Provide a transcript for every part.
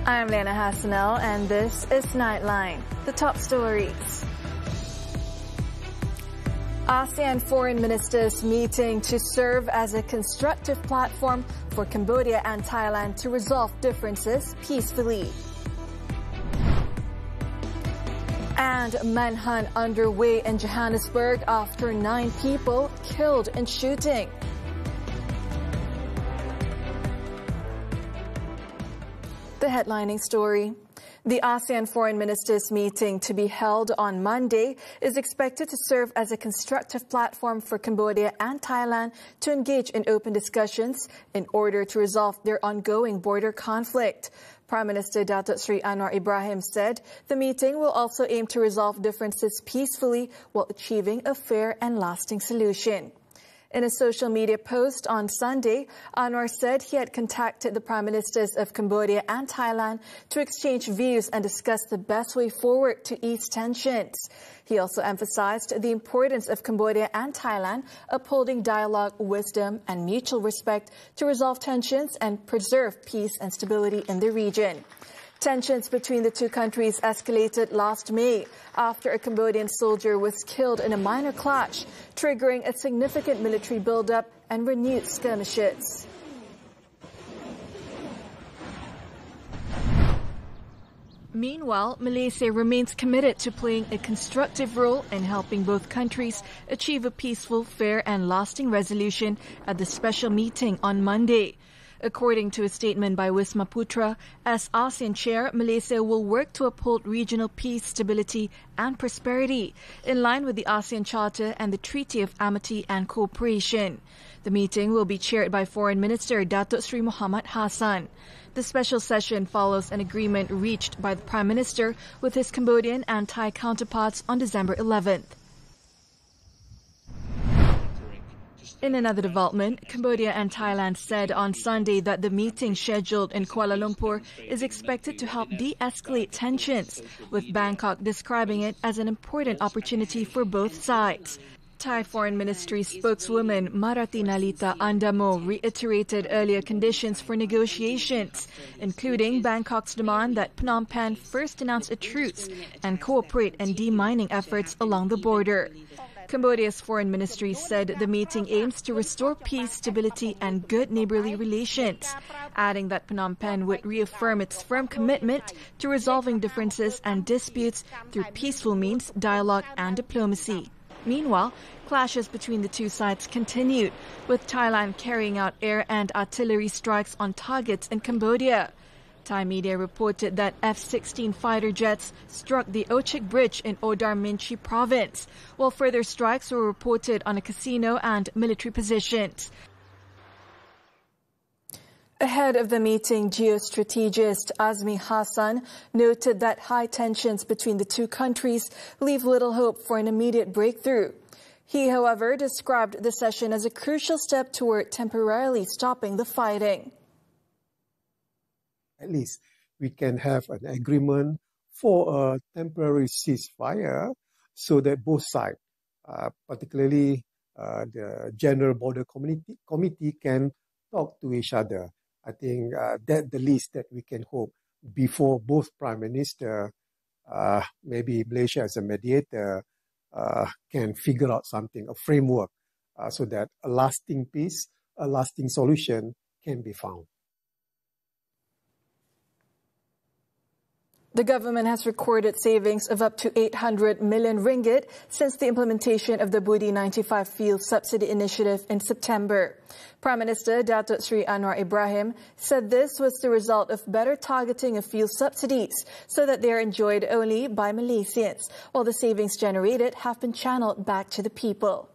I'm Liyana Hassanel, and this is Nightline. The top stories. ASEAN foreign ministers meeting to serve as a constructive platform for Cambodia and Thailand to resolve differences peacefully. And manhunt underway in Johannesburg after 9 people killed in shooting. The headlining story. The ASEAN foreign ministers meeting to be held on Monday is expected to serve as a constructive platform for Cambodia and Thailand to engage in open discussions in order to resolve their ongoing border conflict. Prime Minister Datuk Sri Anwar Ibrahim said the meeting will also aim to resolve differences peacefully while achieving a fair and lasting solution. In a social media post on Sunday, Anwar said he had contacted the Prime Ministers of Cambodia and Thailand to exchange views and discuss the best way forward to ease tensions. He also emphasized the importance of Cambodia and Thailand upholding dialogue, wisdom, and mutual respect to resolve tensions and preserve peace and stability in the region. Tensions between the two countries escalated last May after a Cambodian soldier was killed in a minor clash, triggering a significant military buildup and renewed skirmishes. Meanwhile, Malaysia remains committed to playing a constructive role in helping both countries achieve a peaceful, fair and lasting resolution at the special meeting on Monday. According to a statement by Wisma Putra, as ASEAN chair, Malaysia will work to uphold regional peace, stability and prosperity in line with the ASEAN Charter and the Treaty of Amity and Cooperation. The meeting will be chaired by Foreign Minister Datuk Sri Muhammad Hassan. The special session follows an agreement reached by the Prime Minister with his Cambodian and Thai counterparts on December 11th. In another development, Cambodia and Thailand said on Sunday that the meeting scheduled in Kuala Lumpur is expected to help de-escalate tensions, with Bangkok describing it as an important opportunity for both sides. Thai Foreign Ministry spokeswoman Marati Nalita Andamo reiterated earlier conditions for negotiations, including Bangkok's demand that Phnom Penh first announce a truce and cooperate in demining efforts along the border. Cambodia's foreign ministry said the meeting aims to restore peace, stability and good neighborly relations, adding that Phnom Penh would reaffirm its firm commitment to resolving differences and disputes through peaceful means, dialogue and diplomacy. Meanwhile, clashes between the two sides continued, with Thailand carrying out air and artillery strikes on targets in Cambodia. Thai media reported that F-16 fighter jets struck the Ochik Bridge in Odar Minchi province, while further strikes were reported on a casino and military positions. Ahead of the meeting, geostrategist Azmi Hassan noted that high tensions between the two countries leave little hope for an immediate breakthrough. He, however, described the session as a crucial step toward temporarily stopping the fighting. At least we can have an agreement for a temporary ceasefire so that both sides, particularly the General Border Committee, can talk to each other. I think that's the least that we can hope before both Prime Minister, maybe Malaysia as a mediator, can figure out something, a framework, so that a lasting peace, a lasting solution can be found. The government has recorded savings of up to 800 million ringgit since the implementation of the BUDI95 fuel subsidy initiative in September. Prime Minister Datuk Sri Anwar Ibrahim said this was the result of better targeting of fuel subsidies so that they are enjoyed only by Malaysians, while the savings generated have been channeled back to the people.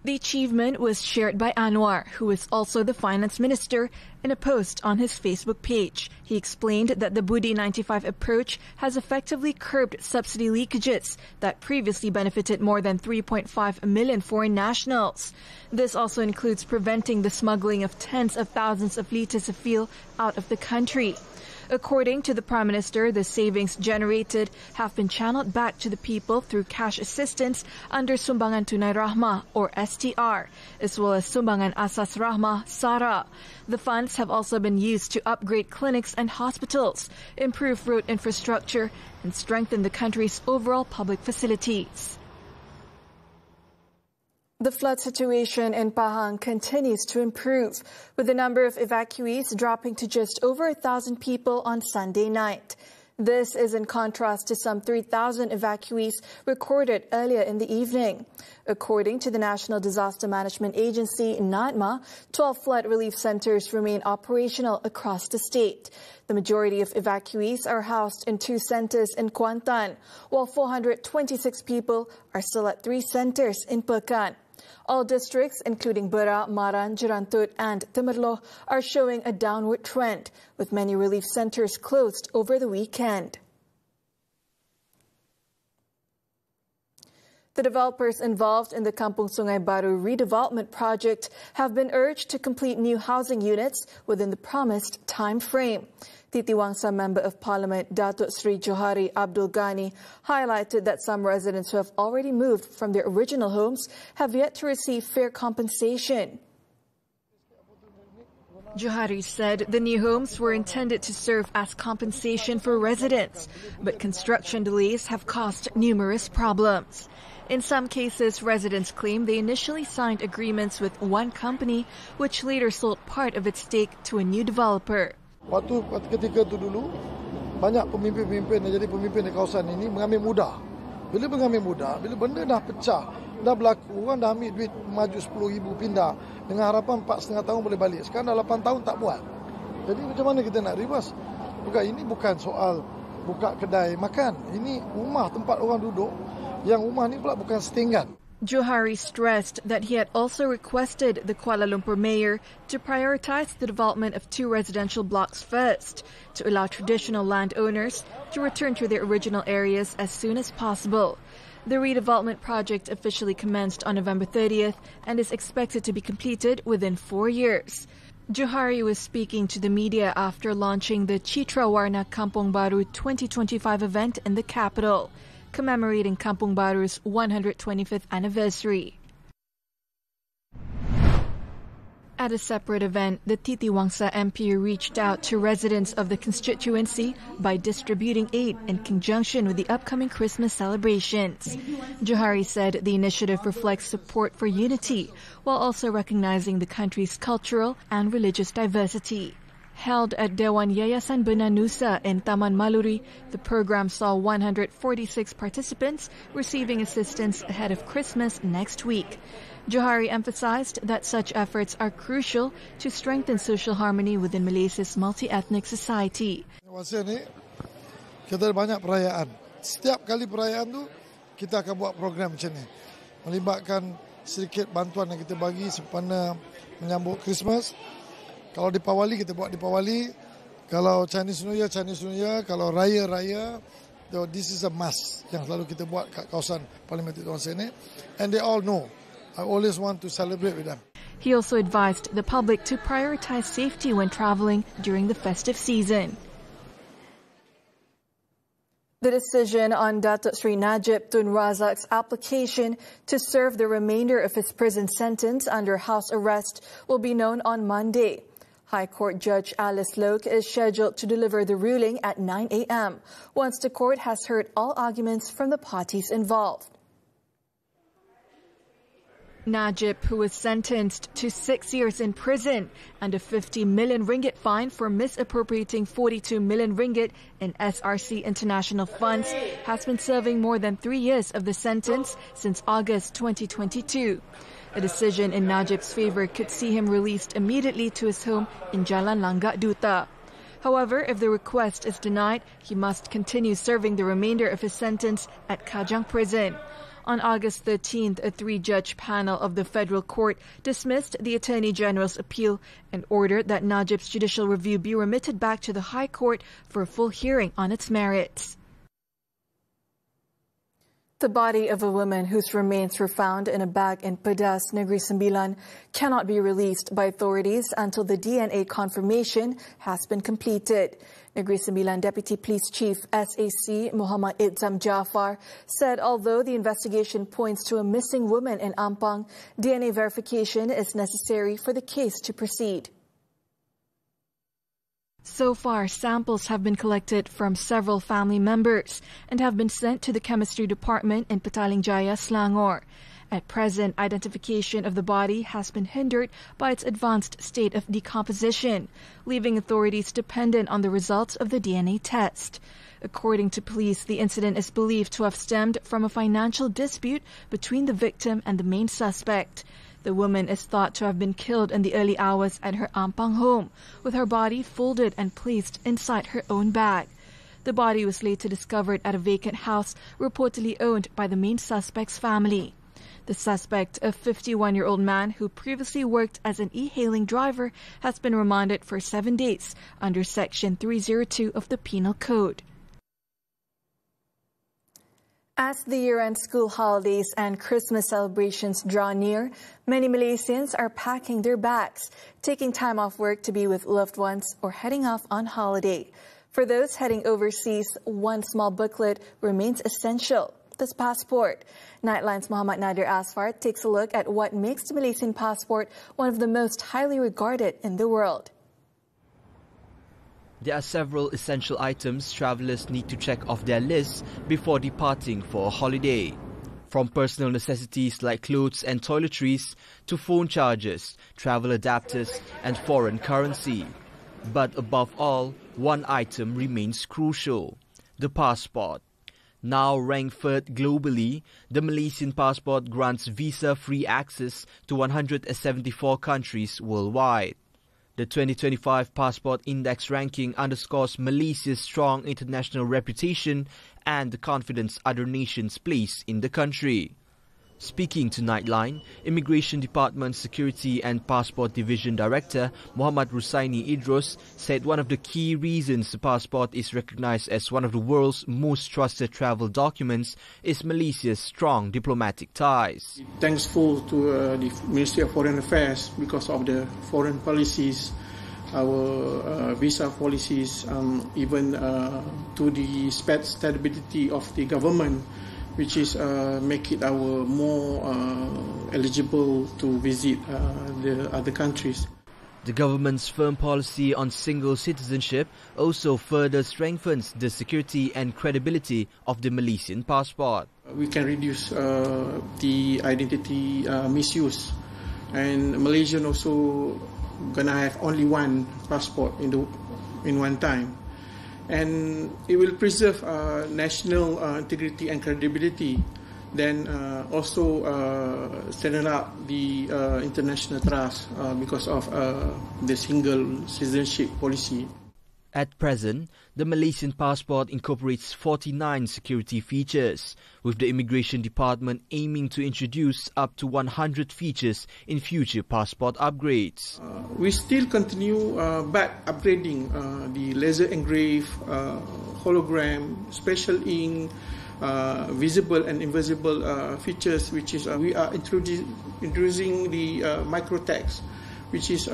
The achievement was shared by Anwar, who is also the finance minister, in a post on his Facebook page. He explained that the BUDI95 approach has effectively curbed subsidy leakages that previously benefited more than 3.5 million foreign nationals. This also includes preventing the smuggling of tens of thousands of litres of fuel out of the country. According to the Prime Minister, the savings generated have been channeled back to the people through cash assistance under Sumbangan Tunai Rahmah or STR, as well as Sumbangan Asas Rahmah SARA. The funds have also been used to upgrade clinics and hospitals, improve road infrastructure, and strengthen the country's overall public facilities. The flood situation in Pahang continues to improve, with the number of evacuees dropping to just over 1,000 people on Sunday night. This is in contrast to some 3,000 evacuees recorded earlier in the evening. According to the National Disaster Management Agency, NADMA, 12 flood relief centers remain operational across the state. The majority of evacuees are housed in 2 centers in Kuantan, while 426 people are still at 3 centers in Pekan. All districts, including Bera, Maran, Jerantut and Temerloh, are showing a downward trend, with many relief centers closed over the weekend. The developers involved in the Kampung Sungai Baru redevelopment project have been urged to complete new housing units within the promised time frame. Titi Wangsa Member of Parliament Datuk Sri Johari Abdul Ghani highlighted that some residents who have already moved from their original homes have yet to receive fair compensation. Johari said the new homes were intended to serve as compensation for residents, but construction delays have caused numerous problems. In some cases, residents claim they initially signed agreements with one company, which later sold part of its stake to a new developer. Waktu ketika itu dulu, banyak pemimpin-pemimpin yang jadi pemimpin di kawasan ini mengambil mudah. Bila mengambil mudah, bila benda dah pecah, dah berlaku, orang dah ambil duit maju 10,000 pindah dengan harapan 4,5 tahun boleh balik. Sekarang dah 8 tahun tak buat. Jadi macam mana kita nak reverse? Ini bukan soal buka kedai makan. Ini rumah tempat orang duduk. Yang rumah ni pula bukan setinggan. Johari stressed that he had also requested the Kuala Lumpur mayor to prioritize the development of 2 residential blocks first, to allow traditional landowners to return to their original areas as soon as possible. The redevelopment project officially commenced on November 30th and is expected to be completed within 4 years. Johari was speaking to the media after launching the Citra Warna Kampung Baru 2025 event in the capital, commemorating Kampung Baru's 125th anniversary. At a separate event, the Titi Wangsa MP reached out to residents of the constituency by distributing aid in conjunction with the upcoming Christmas celebrations. Johari said the initiative reflects support for unity, while also recognizing the country's cultural and religious diversity. Held at Dewan Yayasan Bena Nusa in Taman Maluri, the program saw 146 participants receiving assistance ahead of Christmas next week. Johari emphasized that such efforts are crucial to strengthen social harmony within Malaysia's multi-ethnic society. Masa ni, kita ada banyak perayaan. Setiap kali perayaan tu, kita akan buat program macam ni. Melibatkan sedikit bantuan yang kita bagi sempena menyambut Christmas. Kalau Deepawali, kita buat Deepawali. Kalau Chinese New Year, Kalau Raya, this is a must yang selalu kita buat kat kawasan Parlimen Titi Wangsa ini. And they all know, I always want to celebrate with them. He also advised the public to prioritize safety when traveling during the festive season. The decision on Datuk Sri Najib Tun Razak's application to serve the remainder of his prison sentence under house arrest will be known on Monday. High Court Judge Alice Loke is scheduled to deliver the ruling at 9 a.m. once the court has heard all arguments from the parties involved. Najib, who was sentenced to 6 years in prison and a 50 million ringgit fine for misappropriating 42 million ringgit in SRC international funds, has been serving more than 3 years of the sentence since August 2022. A decision in Najib's favor could see him released immediately to his home in Jalan Langgak Duta. However, if the request is denied, he must continue serving the remainder of his sentence at Kajang Prison. On August 13th, a 3-judge panel of the Federal Court dismissed the Attorney General's appeal and ordered that Najib's judicial review be remitted back to the High Court for a full hearing on its merits. The body of a woman whose remains were found in a bag in Pedas, Negeri Sembilan cannot be released by authorities until the DNA confirmation has been completed. Negeri Sembilan Deputy Police Chief SAC Muhammad Itzam Jafar said although the investigation points to a missing woman in Ampang, DNA verification is necessary for the case to proceed. So far, samples have been collected from several family members and have been sent to the chemistry department in Petaling Jaya, Selangor. At present, identification of the body has been hindered by its advanced state of decomposition, leaving authorities dependent on the results of the DNA test. According to police, the incident is believed to have stemmed from a financial dispute between the victim and the main suspect. The woman is thought to have been killed in the early hours at her Ampang home, with her body folded and placed inside her own bag. The body was later discovered at a vacant house reportedly owned by the main suspect's family. The suspect, a 51-year-old man who previously worked as an e-hailing driver, has been remanded for 7 days under Section 302 of the Penal Code. As the year-end school holidays and Christmas celebrations draw near, many Malaysians are packing their bags, taking time off work to be with loved ones or heading off on holiday. For those heading overseas, one small booklet remains essential: this passport. Nightline's Muhammad Nadir Asfar takes a look at what makes the Malaysian passport one of the most highly regarded in the world. There are several essential items travellers need to check off their lists before departing for a holiday. From personal necessities like clothes and toiletries to phone chargers, travel adapters and foreign currency. But above all, one item remains crucial: the passport. Now ranked third globally, the Malaysian passport grants visa-free access to 174 countries worldwide. The 2025 Passport Index ranking underscores Malaysia's strong international reputation and the confidence other nations place in the country. Speaking to Nightline, Immigration Department Security and Passport Division Director Muhammad Rusaini Idrus said one of the key reasons the passport is recognized as one of the world's most trusted travel documents is Malaysia's strong diplomatic ties. Thankful to the Ministry of Foreign Affairs because of the foreign policies, our visa policies, even to the stability of the government, which is make it our more eligible to visit the other countries. The government's firm policy on single citizenship also further strengthens the security and credibility of the Malaysian passport. We can reduce the identity misuse, and Malaysian also gonna have only one passport in one time. And it will preserve national integrity and credibility, then also strengthen up the international trust because of the single citizenship policy. At present, the Malaysian passport incorporates 49 security features, with the Immigration Department aiming to introduce up to 100 features in future passport upgrades. We still continue back upgrading the laser engrave, hologram, special ink, visible and invisible features, which is we are introducing the microtext, which is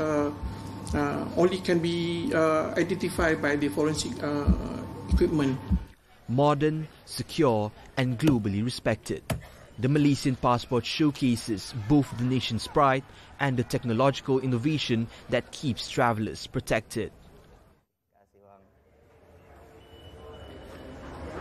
only can be identified by the forensic equipment. Modern, secure and globally respected, the Malaysian passport showcases both the nation's pride and the technological innovation that keeps travellers protected.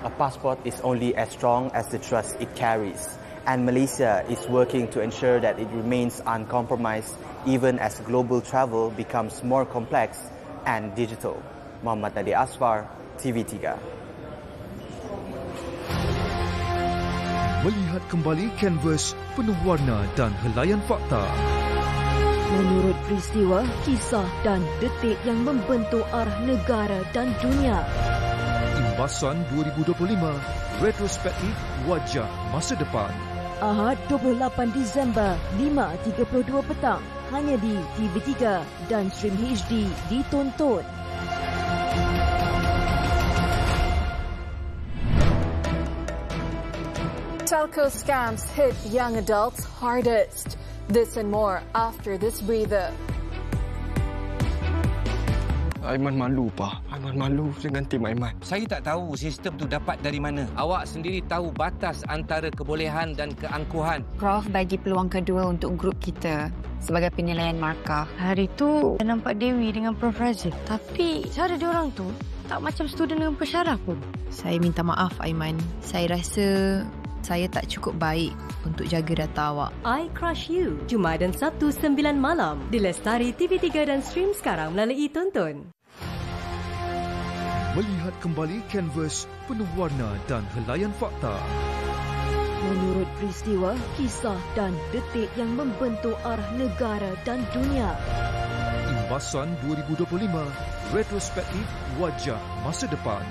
A passport is only as strong as the trust it carries, and Malaysia is working to ensure that it remains uncompromised even as global travel becomes more complex and digital. Muhammad Nadir Asfar, TV3. Melihat kembali kanvas penuh warna dan helaian fakta. Menurut peristiwa, kisah dan detik yang membentuk arah negara dan dunia. Imbasan 2025, retrospektif wajah masa depan. Ahad 28 Disember, 5.32 petang. Hanya di TV3 dan stream HD ditonton. Telco scams hit young adults hardest. This and more after this breather. Aiman malu, Pak. Aiman malu dengan tim Aiman. Saya tak tahu sistem tu dapat dari mana. Awak sendiri tahu batas antara kebolehan dan keangkuhan. Prof bagi peluang kedua untuk grup kita sebagai penilaian markah. Hari tu saya nampak Dewi dengan Prof Razif. Tapi cara diorang tu tak macam student dengan pensyarah pun. Saya minta maaf, Aiman. Saya rasa saya tak cukup baik untuk jaga data awak. I Crush You, Jumaat dan Sabtu 9 malam. Di Lestari TV3 dan stream sekarang melalui Tonton. Melihat kembali kanvas penuh warna dan helaian fakta. Menurut peristiwa, kisah dan detik yang membentuk arah negara dan dunia. Imbasan 2025, retrospektif wajah masa depan.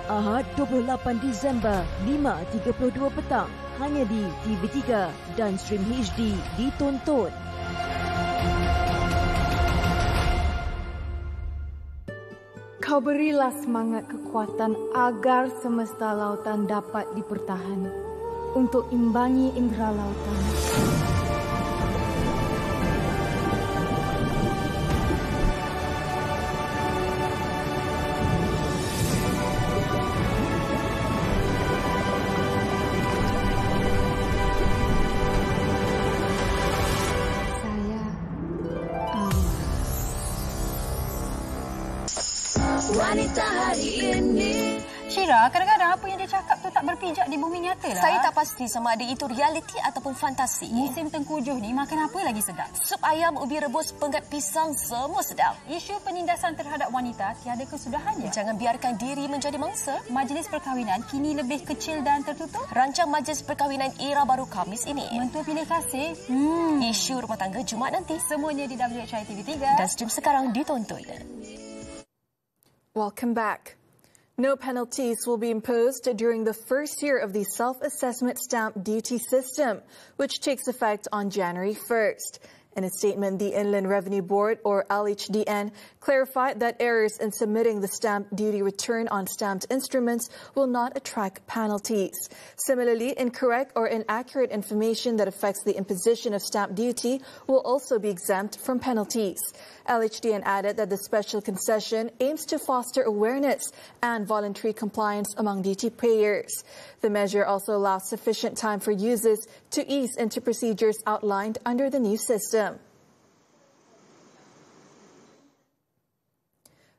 Ahad 28 Disember, 5.32 petang. Hanya di TV3 dan stream HD di Tonton. Kau berilah semangat kekuatan agar semesta lautan dapat dipertahan untuk imbangi indera lautan. Wanita hari ini. Syira, kadang-kadang apa yang dia cakap tu tak berpijak di bumi nyata lah. Saya tak pasti sama ada itu realiti ataupun fantasi. Musim tengkujuh ni makan apa lagi sedap? Sup ayam, ubi rebus, penggat pisang, semua sedap. Isu penindasan terhadap wanita tiada kesudahannya. Jangan biarkan diri menjadi mangsa. Majlis perkahwinan kini lebih kecil dan tertutup. Rancang majlis perkahwinan era baru Khamis ini. Mentua pilih kasih. Isu rumah tangga Jumaat nanti. Semuanya di WHI TV3. Dan stream sekarang ditonton. Welcome back. No penalties will be imposed during the first year of the self-assessment stamp duty system, which takes effect on January 1st. In a statement, the Inland Revenue Board, or LHDN, clarified that errors in submitting the stamp duty return on stamped instruments will not attract penalties. Similarly, incorrect or inaccurate information that affects the imposition of stamp duty will also be exempt from penalties. LHDN added that the special concession aims to foster awareness and voluntary compliance among duty payers. The measure also allows sufficient time for users to ease into procedures outlined under the new system.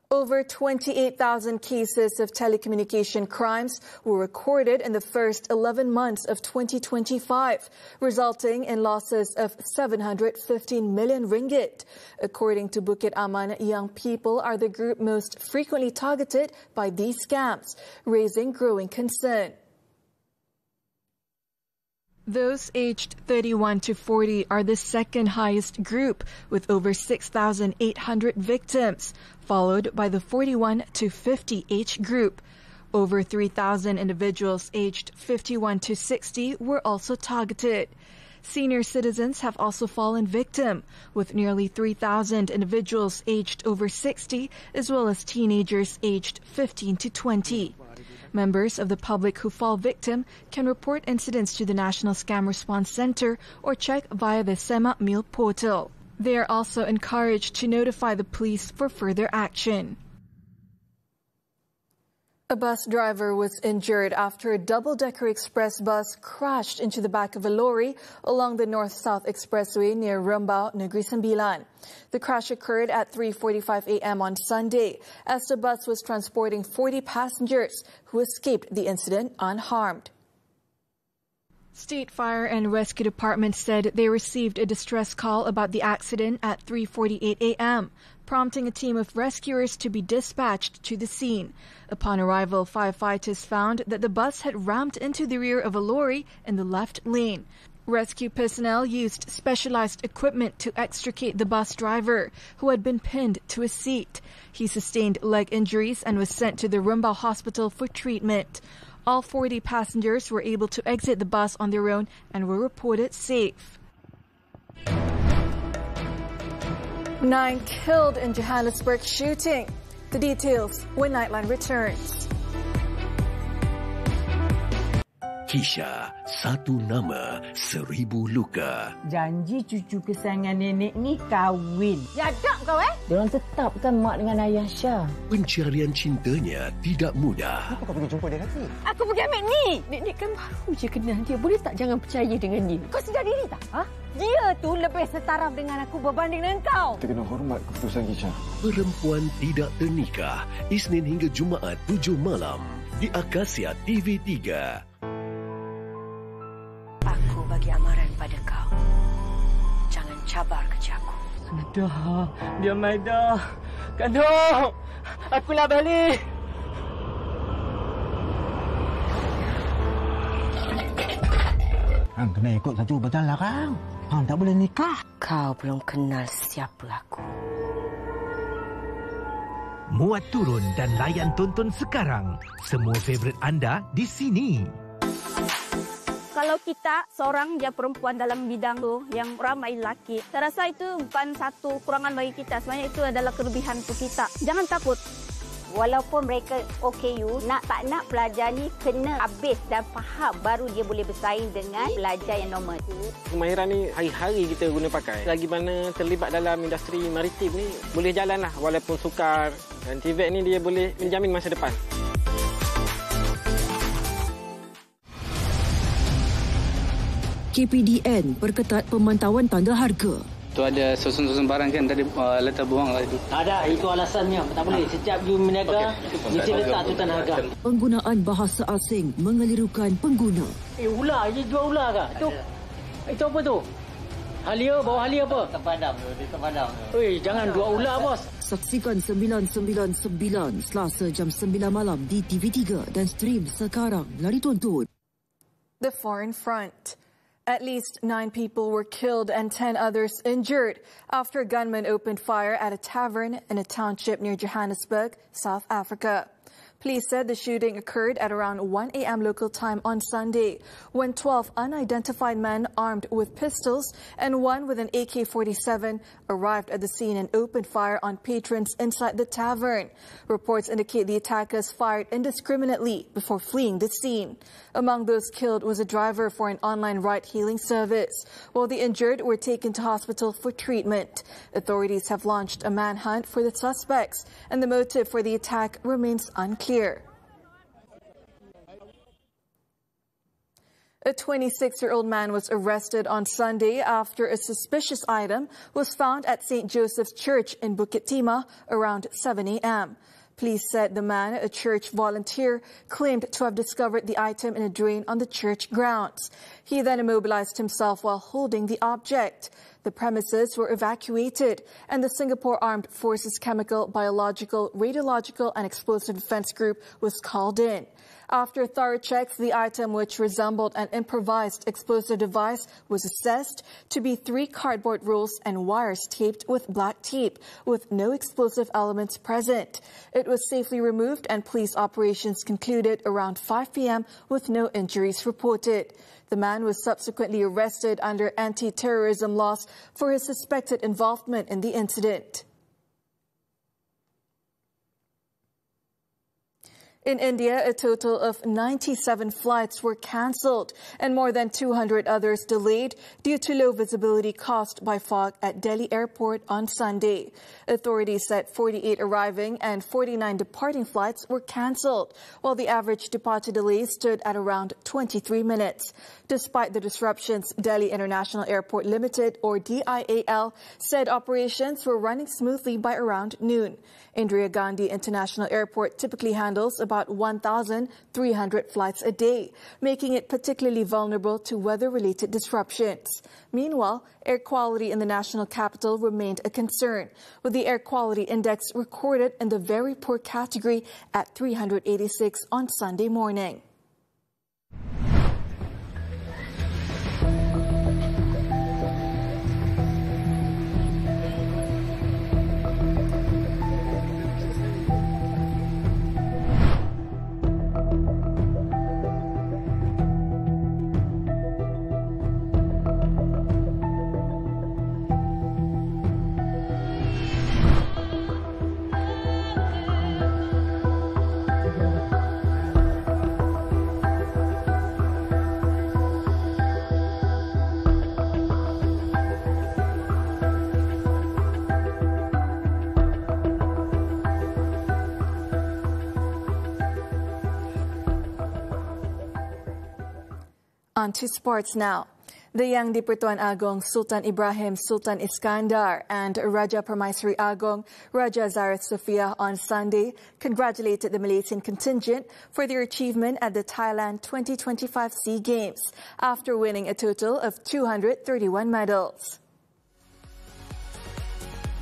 Over 28,000 cases of telecommunication crimes were recorded in the first 11 months of 2025, resulting in losses of 715 million ringgit. According to Bukit Aman, young people are the group most frequently targeted by these scams, raising growing concern. Those aged 31 to 40 are the second highest group, with over 6,800 victims, followed by the 41 to 50 age group. Over 3,000 individuals aged 51 to 60 were also targeted. Senior citizens have also fallen victim, with nearly 3,000 individuals aged over 60, as well as teenagers aged 15 to 20. Members of the public who fall victim can report incidents to the National Scam Response Center or check via the SEMA Meal portal. They are also encouraged to notify the police for further action. A bus driver was injured after a double-decker express bus crashed into the back of a lorry along the North-South Expressway near Rembau, Negeri Sembilan. The crash occurred at 3:45 a.m. on Sunday as the bus was transporting 40 passengers who escaped the incident unharmed. State Fire and Rescue Department said they received a distress call about the accident at 3:48 a.m., prompting a team of rescuers to be dispatched to the scene. Upon arrival, firefighters found that the bus had rammed into the rear of a lorry in the left lane. Rescue personnel used specialized equipment to extricate the bus driver, who had been pinned to a seat. He sustained leg injuries and was sent to the Rembau Hospital for treatment. All 40 passengers were able to exit the bus on their own and were reported safe. 9 killed in Johannesburg shooting. The details when Nightline returns. Kisha, satu nama, 1000 luka. Janji cucu kesayangan nenek ni kahwin. Jadap kau Diorang tetapkan mak dengan ayah Syah. Pencarian cintanya tidak mudah. Kenapa kau pergi jumpa dia lagi? Aku pergi ambil ni. Nenek kan baru je kenal dia. Boleh tak jangan percaya dengan dia? Kau sedar diri tak? Dia tu lebih setaraf dengan aku berbanding dengan kau. Kita kena hormat keputusan Kisha. Perempuan tidak ternikah. Isnin hingga Jumaat 7 malam. Di Akasia TV3. Aku bagi amaran pada kau. Jangan cabar kerjaku. Sudah, dia Maida. Kandung, aku nak balik. Hang kena ikut satu betul lah, Kang. Hang tak boleh nikah. Kau belum kenal siapa aku. Muat turun dan layan tonton sekarang. Semua favourite anda di sini. Kalau kita seorang je perempuan dalam bidang tu yang ramai lelaki, saya rasa itu bukan satu kurangan bagi kita. Sebenarnya itu adalah kelebihan untuk kita. Jangan takut. Walaupun mereka OKU, tak nak pelajar ni kena habis dan faham baru dia boleh bersaing dengan pelajar yang normal. Kemahiran ni hari-hari kita guna pakai. Lagi mana terlibat dalam industri maritim ni boleh jalan lah walaupun sukar. Dan TVET ni dia boleh menjamin masa depan. KPDN perketat pemantauan tanda harga. Tu ada susun-susun barang kan tadi letak buang lah itu. Tak ada, itu alasannya. Tak boleh. Setiap you meniaga, mesti letak tu tanda harga. Penggunaan bahasa asing mengelirukan pengguna. Ular, dia jual ular ke? Itu apa tu? Halia, bawa halia apa? Terpadam tu, dia terpadam. Jangan jual ular, bos. Saksikan 999 Selasa jam 9 malam di TV3 dan stream sekarang. Lari tonton. The foreign front. At least 9 people were killed and 10 others injured after gunmen opened fire at a tavern in a township near Johannesburg, South Africa. Police said the shooting occurred at around 1 a.m. local time on Sunday when 12 unidentified men armed with pistols and one with an AK-47 arrived at the scene and opened fire on patrons inside the tavern. Reports indicate the attackers fired indiscriminately before fleeing the scene. Among those killed was a driver for an online ride-hailing service, while the injured were taken to hospital for treatment. Authorities have launched a manhunt for the suspects, and the motive for the attack remains unclear. A 26-year-old man was arrested on Sunday after a suspicious item was found at St. Joseph's Church in Bukit Timah around 7 a.m. Police said the man, a church volunteer, claimed to have discovered the item in a drain on the church grounds. He then immobilized himself while holding the object. The premises were evacuated, and the Singapore Armed Forces Chemical, Biological, Radiological and Explosive Defense Group was called in. After thorough checks, the item, which resembled an improvised explosive device, was assessed to be 3 cardboard rolls and wires taped with black tape, with no explosive elements present. It was safely removed, and police operations concluded around 5 p.m. with no injuries reported. The man was subsequently arrested under anti-terrorism laws for his suspected involvement in the incident. In India, a total of 97 flights were cancelled and more than 200 others delayed due to low visibility caused by fog at Delhi Airport on Sunday. Authorities said 48 arriving and 49 departing flights were cancelled, while the average departure delay stood at around 23 minutes. Despite the disruptions, Delhi International Airport Limited, or DIAL, said operations were running smoothly by around noon. Indira Gandhi International Airport typically handles about 1,300 flights a day, making it particularly vulnerable to weather-related disruptions. Meanwhile, air quality in the national capital remained a concern, with the air quality index recorded in the very poor category at 386 on Sunday morning. On to sports now. The Yang di-Pertuan Agong Sultan Ibrahim Sultan Iskandar and Raja Permaisuri Agong Raja Zareth Sofia on Sunday congratulated the Malaysian contingent for their achievement at the Thailand 2025 SEA Games after winning a total of 231 medals.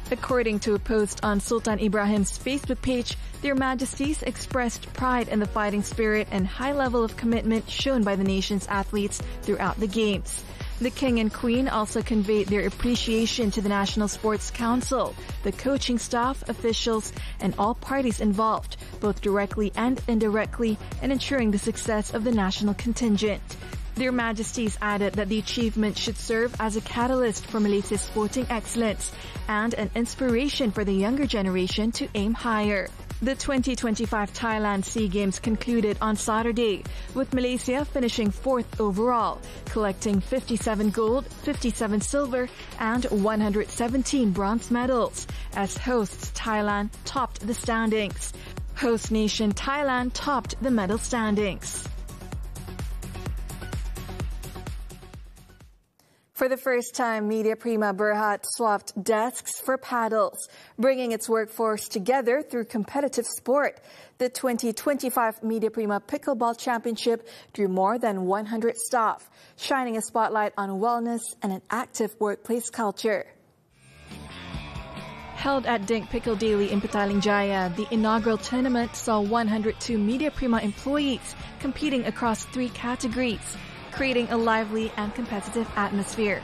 According to a post on Sultan Ibrahim's Facebook page, Their Majesties expressed pride in the fighting spirit and high level of commitment shown by the nation's athletes throughout the Games. The King and Queen also conveyed their appreciation to the National Sports Council, the coaching staff, officials, and all parties involved, both directly and indirectly, in ensuring the success of the national contingent. Their Majesties added that the achievement should serve as a catalyst for Malaysia's sporting excellence and an inspiration for the younger generation to aim higher. The 2025 Thailand SEA Games concluded on Saturday, with Malaysia finishing 4th overall, collecting 57 gold, 57 silver, and 117 bronze medals, as hosts Thailand topped the standings. Host nation Thailand topped the medal standings. For the first time, Media Prima Berhad swapped desks for paddles, bringing its workforce together through competitive sport. The 2025 Media Prima Pickleball Championship drew more than 100 staff, shining a spotlight on wellness and an active workplace culture. Held at Dink Pickle Daily in Petaling Jaya, the inaugural tournament saw 102 Media Prima employees competing across 3 categories, creating a lively and competitive atmosphere.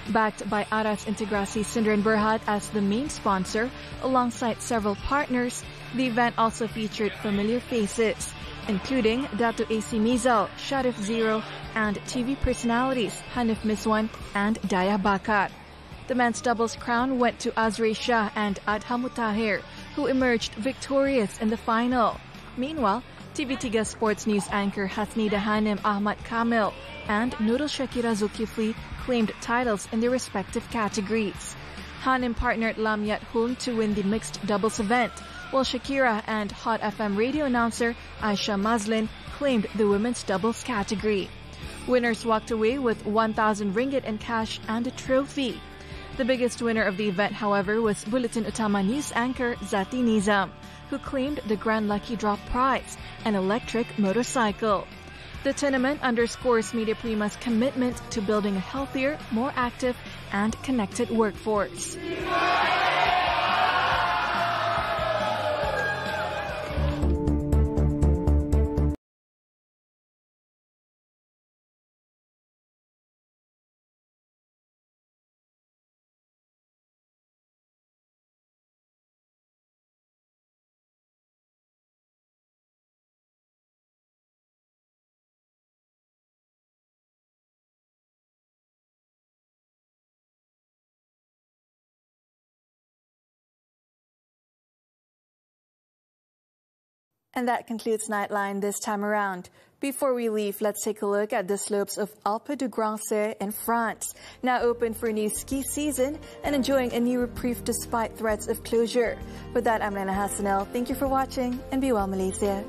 Backed by Aras Integrasi Sindran Berhad as the main sponsor, alongside several partners, the event also featured familiar faces, including Dato AC Mizal, Sharif Zero, and TV personalities Hanif Miswan and Daya Bakar. The men's doubles crown went to Azri Shah and Adham Mutahir, who emerged victorious in the final. Meanwhile, TV3 Sports News anchor Hasnida Hanim Ahmad Kamil and Nurul Shakira Zulkifli claimed titles in their respective categories. Hanim partnered Lamyat Hulm to win the mixed doubles event, while Shakira and Hot FM radio announcer Aisha Mazlin claimed the women's doubles category. Winners walked away with 1,000 ringgit in cash and a trophy. The biggest winner of the event, however, was Buletin Utama news anchor Zati Nizam, who claimed the Grand Lucky Draw prize, an electric motorcycle. The tournament underscores Media Prima's commitment to building a healthier, more active, and connected workforce. And that concludes Nightline this time around. Before we leave, let's take a look at the slopes of Alpe du Grand C in France, now open for a new ski season and enjoying a new reprieve despite threats of closure. With that, I'm Liyana Hassanel. Thank you for watching and be well, Malaysia.